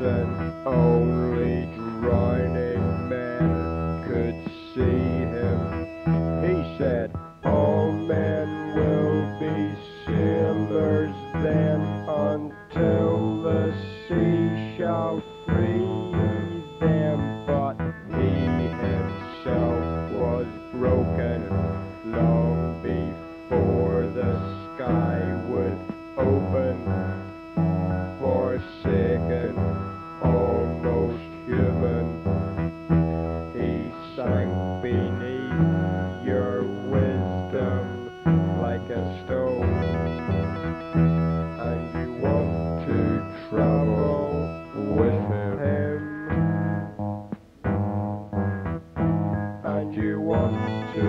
and only drowning men could see him. He said, all men will be sailors then, until the sea shall free them. But he himself was broken long before the sky would open. Forsaken, almost human, he sank beneath your wisdom like a stone. And you want to travel with him, and you want to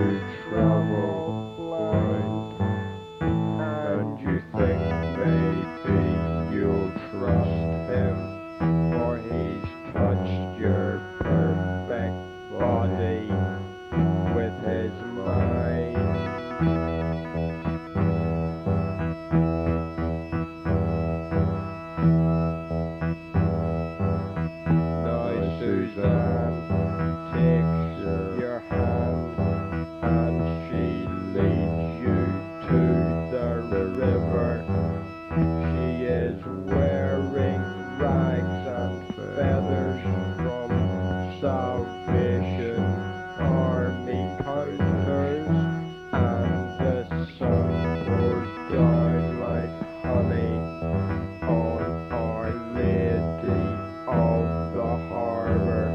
travel blind, and you think maybe you'll trust him, for he's touched your perfect body with his mind. Now Suzanne takes your hand, and she leads you to the river. She is wearing rags and feathers from Salvation Army counters, and the sun pours down like honey on Our Lady of the Harbour,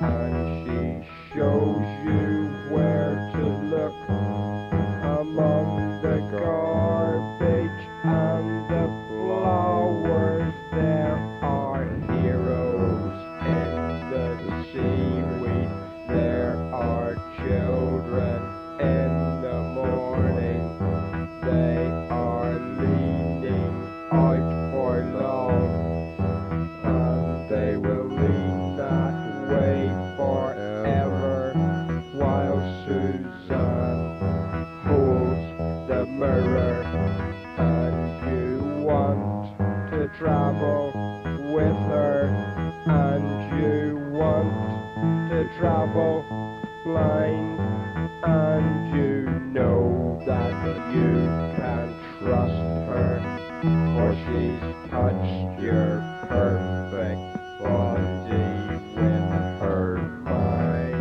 and she shows you where to look among the garbage and the flowers. There are heroes in the seaweed, there are children in the morning. They are leaning out for love, and they will lean that way forever, while Suzanne holds the mirror. And you want to travel with her, and you want to travel blind, and you know that you can trust her, for she's touched your perfect body with her mind.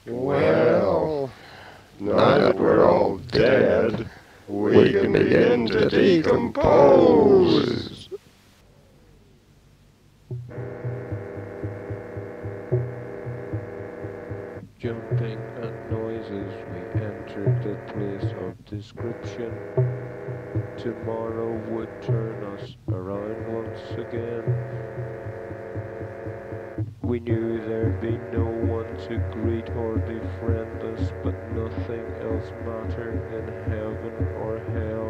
Well, now that we're all dead, we can begin to decompose. Jumping at noises, we entered the place of description. Tomorrow would turn us around once again. We knew there'd be no one to greet or befriend us, but nothing else mattered in heaven or hell.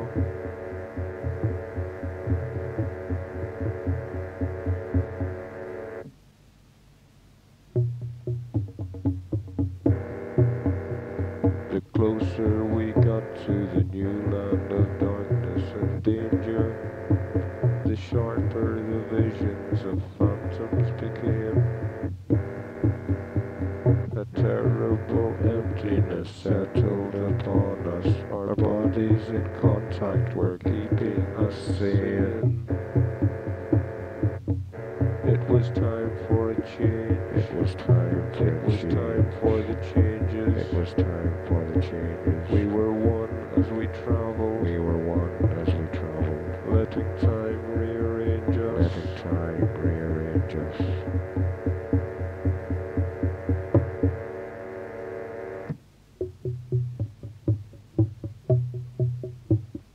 The closer we got to the new land of darkness and danger, the sharper the visions of phantoms became. has settled upon us. Our bodies in contact were keeping us sane. It was time for a change. It was time for It was time for the changes. It was time for the changes. We were one as we traveled. We were one as we traveled. Letting time rearrange us. Letting time rearrange us.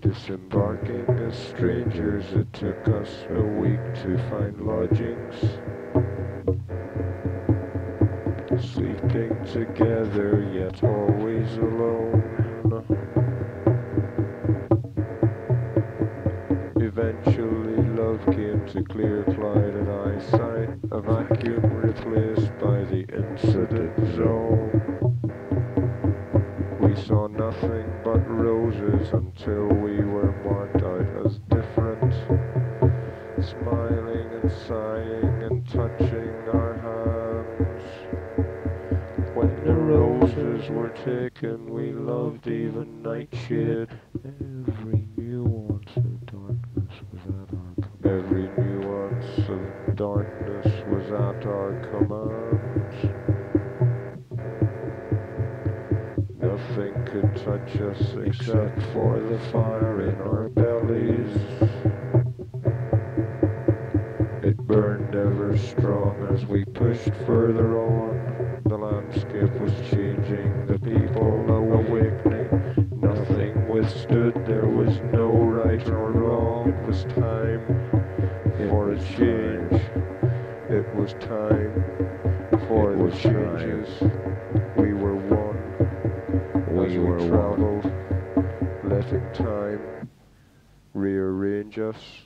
Disembarking as strangers, it took us a week to find lodgings. Sleeping together, yet always alone. Eventually love came to clear-clouded eyesight, a vacuum replaced by the incident zone. We saw nothing but roses until we were marked out as different, smiling and sighing and touching our hands. When the roses were taken, we loved even nightshade. Every nuance of darkness was at our command. Every nuance of darkness was at our command. Nothing could touch us except for the fire in our bellies. It burned ever strong as we pushed further on. The landscape was changing, the people awakening. Nothing withstood, there was no right or wrong. It was time for a change. It was time for the changes. We were one. We were traveled, letting time rearrange us.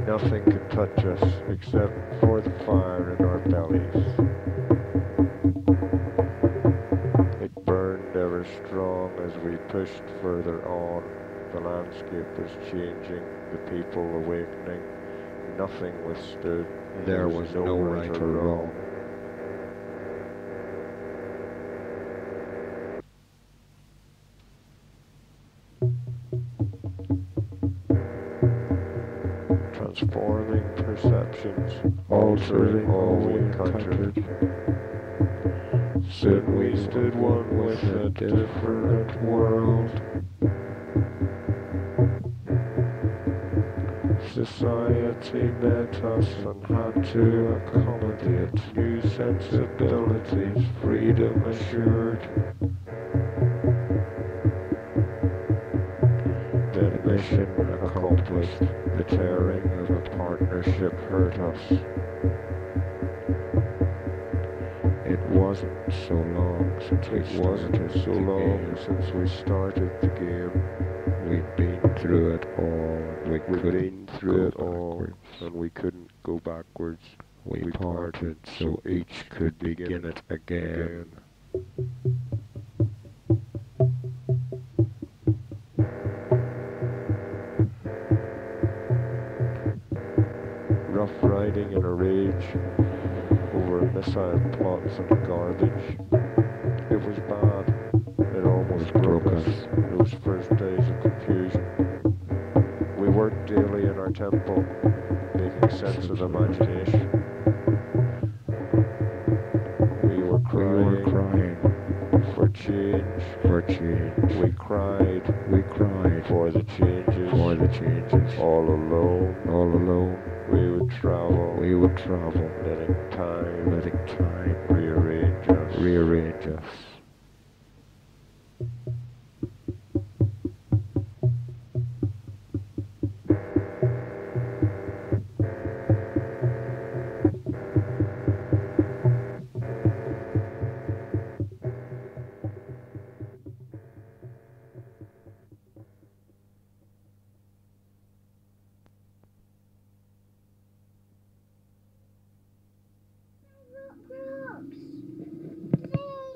Nothing could touch us except for the fire in our bellies. It burned ever strong as we pushed further on. The landscape was changing, the people awakening. Nothing withstood. There was no right or wrong. Transforming perceptions, altering all we encountered. Soon we stood one with a different world. Society met us and had to accommodate new sensibilities, freedom assured. Then mission accomplished, the tearing of a partnership hurt us. It wasn't so long since we started the game. We'd been through it all, and we couldn't go backwards. And we couldn't go backwards. We parted so each could begin it again. Rough riding in a rage over missile plots and garbage. It was bad. It almost broke us. Those first days of confusion. We worked daily in our temple, making sense of imagination. We were crying for change. We cried for the changes. All alone. We would travel, letting time rearrange us.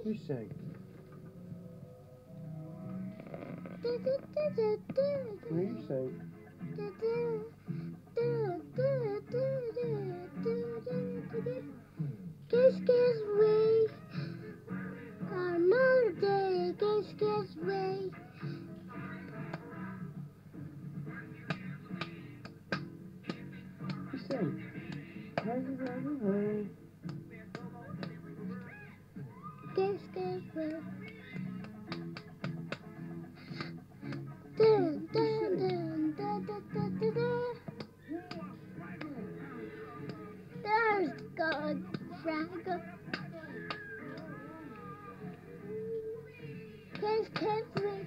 Who sang? No, you sang. Kiss way, another day, kiss way. You sing. Kiss way. Dun, dun, dun, dun, dun, dun, dun, dun. There's God, Fraggle. Kiss way.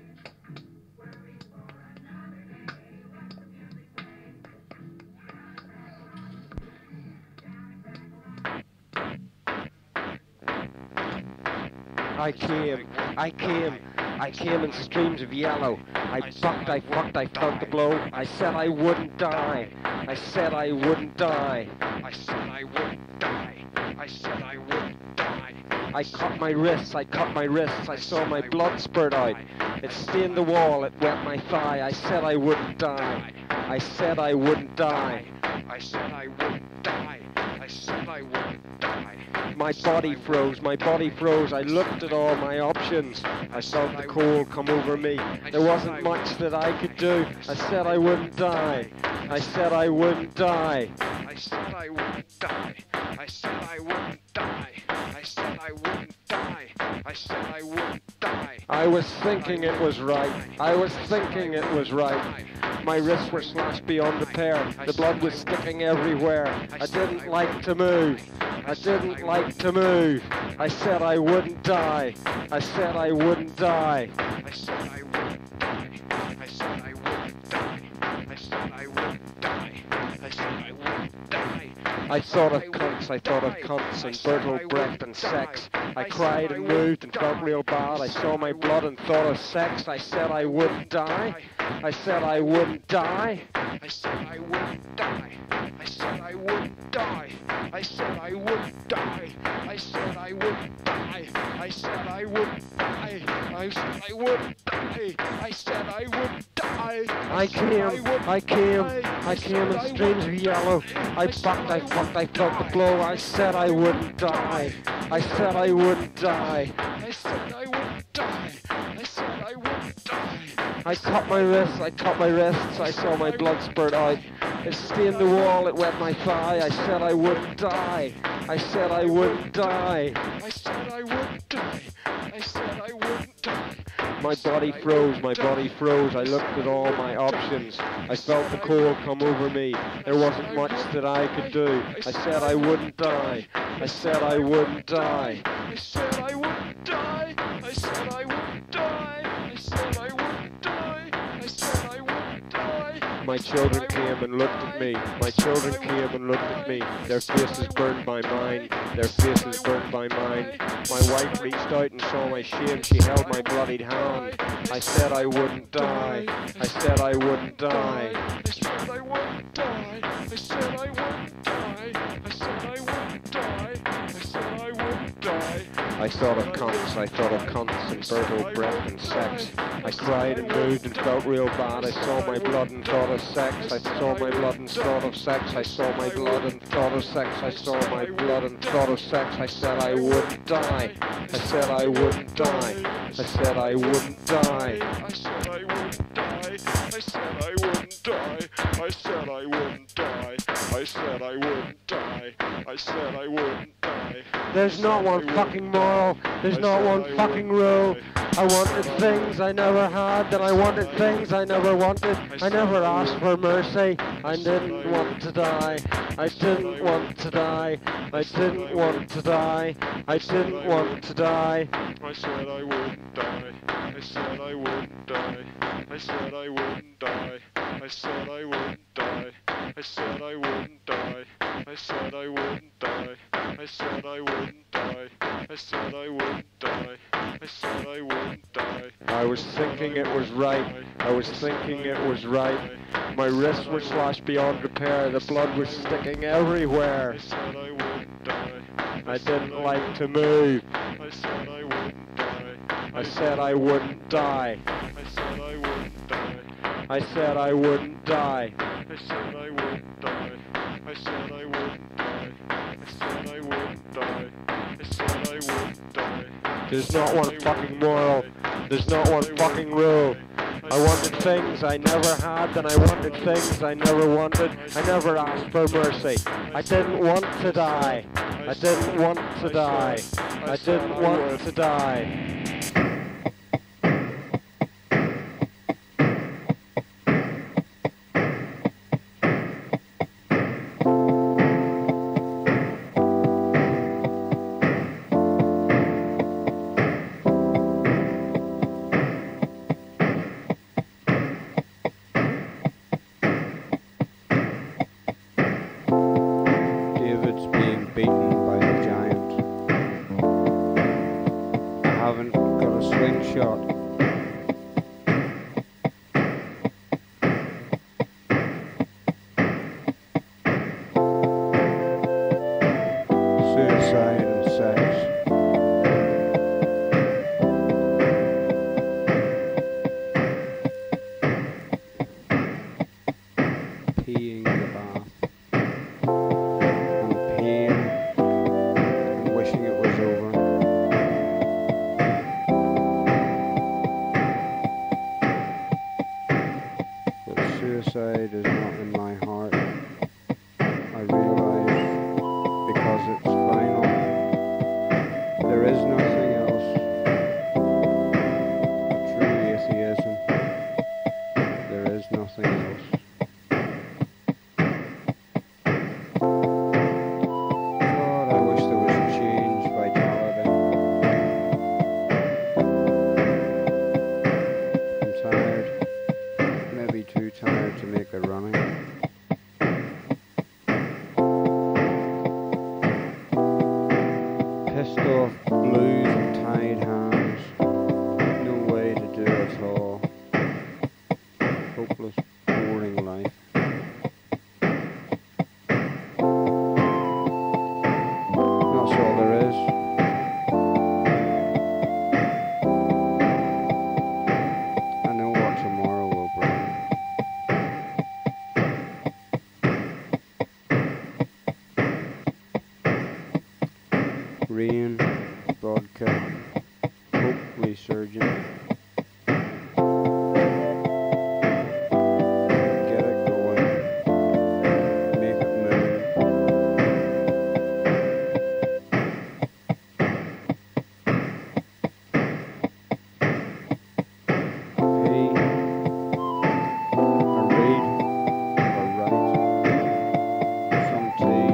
I came in streams of yellow. I bucked, I fucked, I felt the blow. I said I wouldn't die. I said I wouldn't die. I said I wouldn't die. I said I wouldn't die. I cut my wrists, I saw my blood spurt out. It stained the wall, it wet my thigh. I said I wouldn't die. I said I wouldn't die. I said I wouldn't die. I said I wouldn't die. My body froze, I looked at all my options. I felt the cold come over me. There wasn't much that I could do. I said I wouldn't die. I said I wouldn't die. I said I wouldn't die. I said I wouldn't die. I said I wouldn't die. I said I wouldn't die. I was thinking it was right. I was thinking it was right. My wrists were slashed beyond repair. The blood was sticking everywhere. I didn't like to move. I didn't like to move. I said I wouldn't die. I said I wouldn't die. I said I wouldn't die. I said I wouldn't die. I said I wouldn't die. I said I wouldn't die. I thought of cunts and brutal breath and sex. I cried and moved and felt real bad. I saw my blood and thought of sex. I said I wouldn't die. I said I wouldn't die. I said I wouldn't die. I said I wouldn't die. I said I wouldn't die. I said I wouldn't die. I said I wouldn't die. I said I wouldn't die. I said I wouldn't die. I came in streams of yellow. I bucked, I fucked, I felt the blow. I said I wouldn't die. I said I wouldn't die. I said I wouldn't die. I said I wouldn't die. I cut my wrists, I saw my blood spurt out. It stained the wall, it wet my thigh. I said I wouldn't die. I said I wouldn't die. I said I wouldn't die. I said I wouldn't die. My body froze, I looked at all my options. I felt the cold come over me. There wasn't much that I could do. I said I wouldn't die. I said I wouldn't die. I said I wouldn't die. I said I wouldn't die. I said I wouldn't die. I said I wouldn't die. My children came and looked at me. My children came and looked at me. Their faces burned by mine. Their faces burned by mine. My wife reached out and saw my shame. She held my bloodied hand. I said I wouldn't die. I said I wouldn't die. I said I wouldn't die. I said I wouldn't die. I said I wouldn't die. I said I wouldn't die. I thought of cunts and brutal breath and sex. I cried and moved and felt real bad. I saw my blood and thought of sex. I saw my blood and thought of sex. I saw my blood and thought of sex. I saw my blood and thought of sex. I said I wouldn't die. I said I wouldn't die. I said I wouldn't die. I said I wouldn't die. I said I wouldn't die. I said I wouldn't die. I said I wouldn't die. I said I wouldn't die. There's not one fucking moral. There's not one fucking rule. I wanted things I never had, that I wanted things I never wanted. I never asked for mercy. I didn't want to die. I didn't want to die. I didn't want to die. I didn't want to die. I said I wouldn't die. I said I wouldn't die. I said I wouldn't die. I said I wouldn't die. I said I wouldn't die. I said I wouldn't die. I said I wouldn't die. I said I wouldn't die. I said I wouldn't die. I was thinking it was right. I was thinking it was right. My wrists were slashed beyond repair. The blood was sticking everywhere. I said I wouldn't die. I didn't like to move. I said I wouldn't die. I said I wouldn't die. I said I wouldn't die. I said I wouldn't die. I said I wouldn't die. I said I wouldn't die. I said I wouldn't die. I said I wouldn't die. There's not one fucking moral. There's not one fucking rule. I wanted things I never had, and I wanted things I never wanted. I never asked for mercy. I didn't want to die. I didn't want to die. I didn't want to die. Suicide is not in my heart. I realize because it's final. There is nothing else. True atheism. There is nothing else. God, I wish there was change, vitality. I'm tired. Maybe too tired to make the running. Pissed off blues and tied hands. No way to do it all. Hopeless, boring life. That's all there is. I know what tomorrow will bring. Rain, vodka, hope resurgent. Get it going, make it move. Pee, a read, or write, some tea,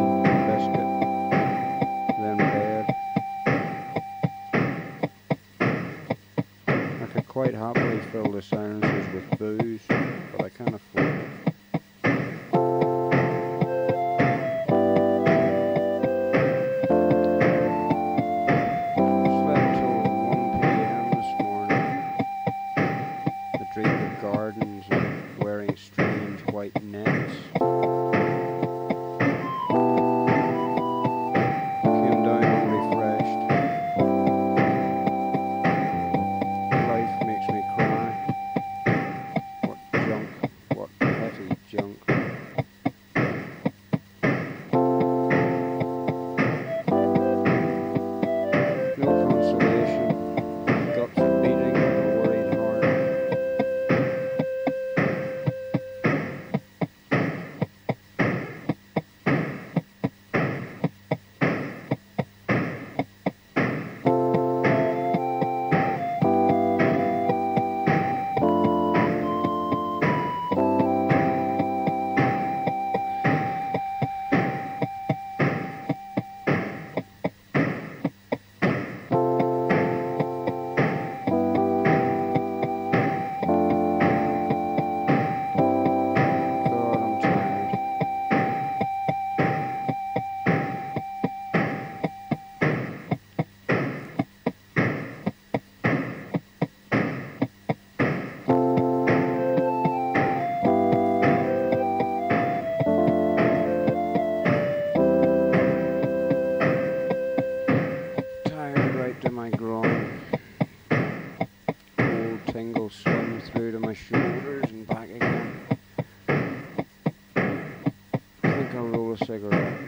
biscuit, then bed. I could quite happily fill the silences with booze, but I can't afford it. Slept till 1 p.m. this morning. The dream of gardens and wearing strange white nets. Came down unrefreshed. Life makes me cry. What junk, what petty junk. No consolation, guts beating with a worried heart. tingles swim through to my shoulders and back again. I think I'll roll a cigarette.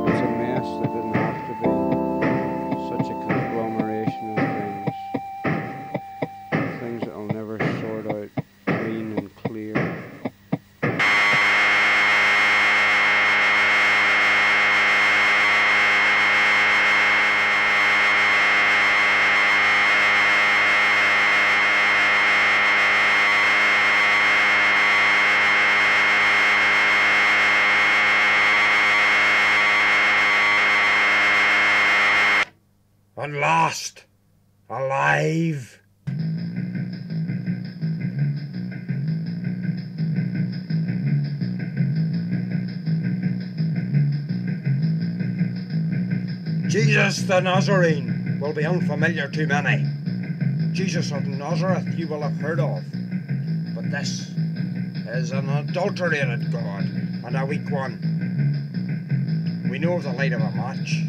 It's a mess that didn't have to be. Such a conglomeration of things that I'll never sort out clean and clear. And lost, alive. Jesus the Nazarene will be unfamiliar to many. Jesus of Nazareth you will have heard of. But this is an adulterated God and a weak one. We know of the light of a match,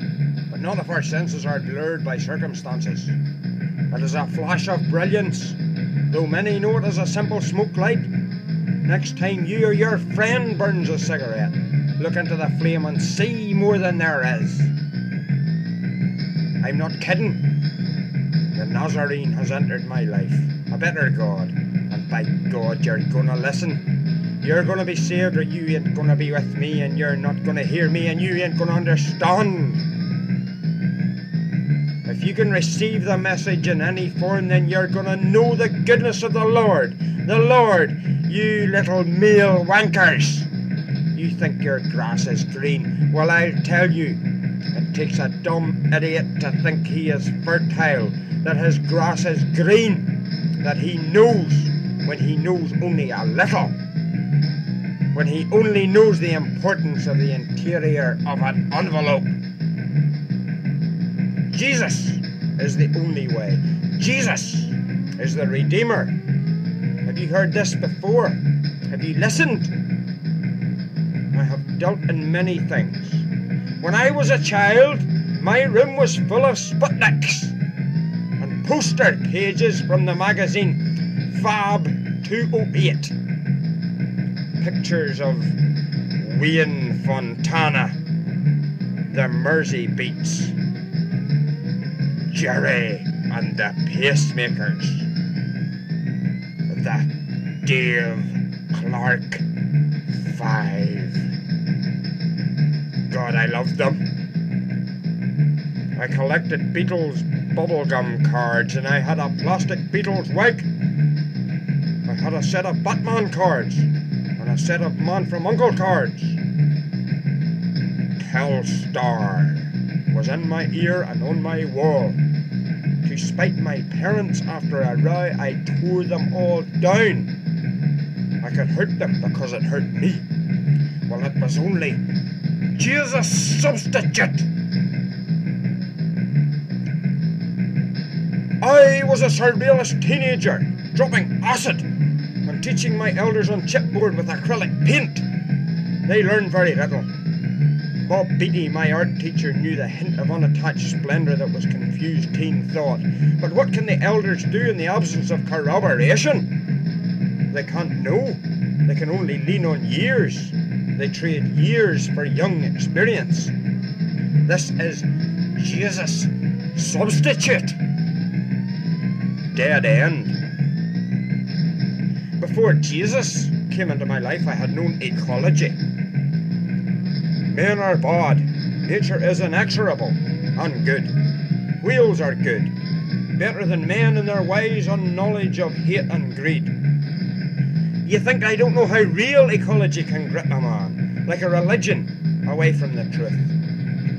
but none of our senses are blurred by circumstances. It is a flash of brilliance, though many know it as a simple smoke light. Next time you or your friend burns a cigarette, look into the flame and see more than there is. I'm not kidding. The Nazarene has entered my life, a better God, and by God you're gonna listen. You're gonna be saved or you ain't gonna be with me, and you're not gonna hear me and you ain't gonna understand. If you can receive the message in any form, then you're gonna know the goodness of the Lord. The Lord, you little male wankers. You think your grass is green. Well, I'll tell you, it takes a dumb idiot to think he is fertile, that his grass is green, that he knows when he knows only a little, when he only knows the importance of the interior of an envelope. Jesus is the only way. Jesus is the Redeemer. Have you heard this before? Have you listened? I have dealt in many things. When I was a child, my room was full of Sputniks and poster pages from the magazine Fab 208. Pictures of Wayne Fontana, the Mersey Beats, Jerry and the Pacemakers, the Dave Clark 5. God, I loved them. I collected Beatles bubblegum cards, and I had a plastic Beatles wig. I had a set of Batman cards and a set of Man from U.N.C.L.E. cards. Telstar was in my ear and on my wall. To spite my parents after a row, I tore them all down. I could hurt them because it hurt me. Well, it was only Jesus substitute. I was a surrealist teenager, dropping acid and teaching my elders on chipboard with acrylic paint. They learned very little. Bob Beattie, my art teacher, knew the hint of unattached splendour that was confused teen thought. But what can the elders do in the absence of corroboration? They can't know. They can only lean on years. They trade years for young experience. This is Jesus substitute. Dead end. Before Jesus came into my life, I had known ecology. Men are bad, nature is inexorable and good. Whales are good, better than men in their wise unknowledge of hate and greed. You think I don't know how real ecology can grip a man, like a religion, away from the truth?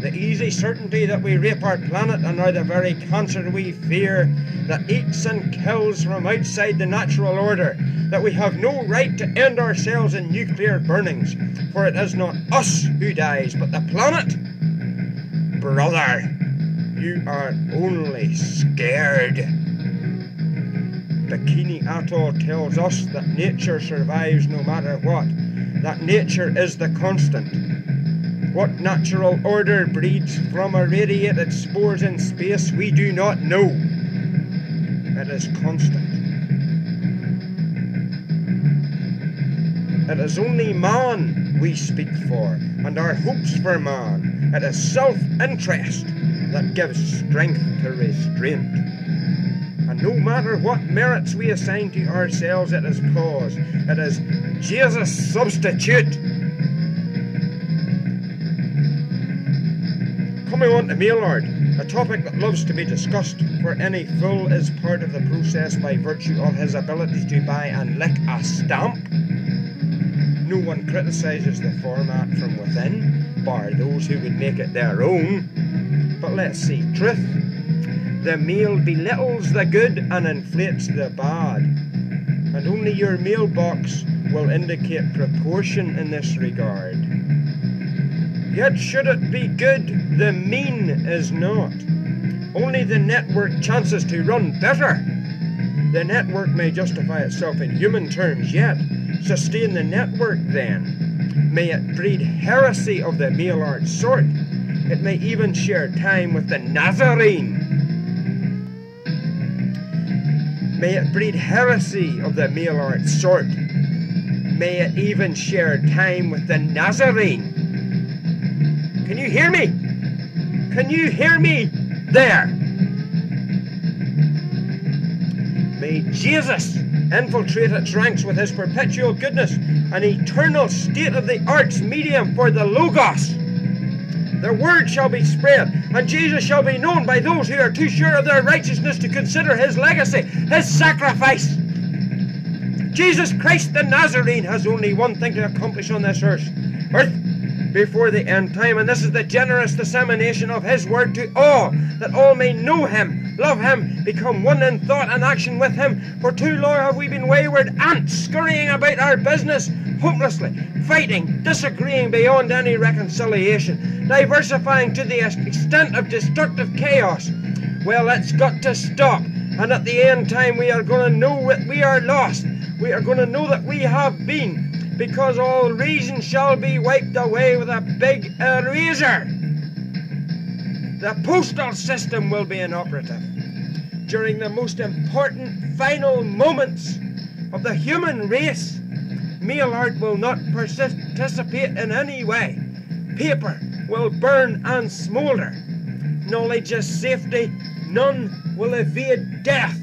The easy certainty that we rape our planet and are the very cancer we fear, that eats and kills from outside the natural order, that we have no right to end ourselves in nuclear burnings, for it is not us who dies, but the planet. Brother, you are only scared. Bikini Atoll tells us that nature survives no matter what. that nature is the constant. What natural order breeds from irradiated spores in space we do not know. It is constant. It is only man we speak for, and our hopes for man. It is self-interest that gives strength to restraint. And no matter what merits we assign to ourselves, it is cause. It is Jesus' substitute. Coming on to mail-art, a topic that loves to be discussed, for any fool is part of the process by virtue of his ability to buy and lick a stamp. No one criticises the format from within, bar those who would make it their own. But let's see truth. The mail belittles the good and inflates the bad. And only your mailbox will indicate proportion in this regard. Yet should it be good, the mean is not. Only the network chances to run better. The network may justify itself in human terms, yet sustain the network then. May it breed heresy of the mail-art sort. It may even share time with the Nazarene. May it breed heresy of the mail-art sort. May it even share time with the Nazarene. Can you hear me? Can you hear me there? May Jesus infiltrate its ranks with his perpetual goodness, an eternal state-of-the-art medium for the Logos. Their word shall be spread, and Jesus shall be known by those who are too sure of their righteousness to consider his legacy, his sacrifice. Jesus Christ the Nazarene has only one thing to accomplish on this earth before the end time, and this is the generous dissemination of his word to all, that all may know him, love him, become one in thought and action with him. For too long have we been wayward ants, scurrying about our business, hopelessly, fighting, disagreeing beyond any reconciliation, diversifying to the extent of destructive chaos. Well, it's got to stop, and at the end time we are going to know that we are lost. We are going to know that we have been, because all reason shall be wiped away with a big eraser. The postal system will be inoperative. During the most important final moments of the human race, mail art will not participate in any way. Paper will burn and smoulder. Knowledge is safety. None will evade death.